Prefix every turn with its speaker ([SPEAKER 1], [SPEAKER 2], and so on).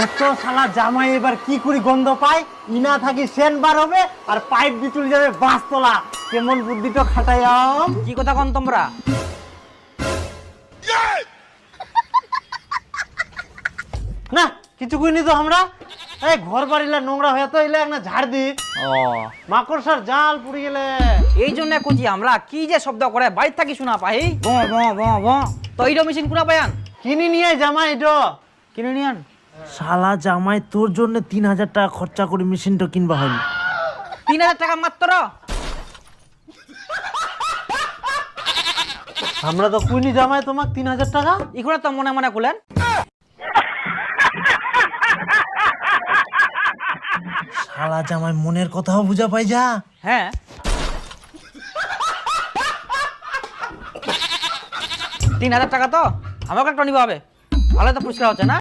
[SPEAKER 1] এত শালা জামাই এবার কি করে গন্ধ পায়, ইনা থাকি সেন বার হবে আর পাইপ দিয়ে চলে যাবে বাসতলা। কেমন বুদ্ধিটা খাটাইয়াম।
[SPEAKER 2] কি কথা কন তোমরা?
[SPEAKER 1] না কিছু কইনি তো আমরা। এই ঘর বাড়িলা নোংরা হয়ে তো এলে একটা ঝাড় দি।
[SPEAKER 2] ও
[SPEAKER 1] মাকড়সার জাল পুড়ে গেলে।
[SPEAKER 2] এই জন্য কুচি আমরা কি যে শব্দ করে বাইরে থাকি শোনা পাই। ব ব ব ব তো এইটা মেশিন কুনা পায়ান
[SPEAKER 1] কিনি নিয়ে জামাই এটা
[SPEAKER 2] কিনে নিয়ান।
[SPEAKER 1] শালা জামাই তোর জন্য 3000 টাকা খরচা করে মেশিনটা কিনবা হল।
[SPEAKER 2] 3000 টাকা মাত্র?
[SPEAKER 1] আমরা তো কুইনি জামাই তোমাক 3000 টাকা।
[SPEAKER 2] ইখুনা তো মনে মনে কুলেন।
[SPEAKER 1] শালা জামাই মনের কথাও বুঝা পাই যা।
[SPEAKER 2] হ্যাঁ 3000 টাকা তো আমাকে একটা নিবা হবে, ভালো তো পরিষ্কার হচ্ছে না।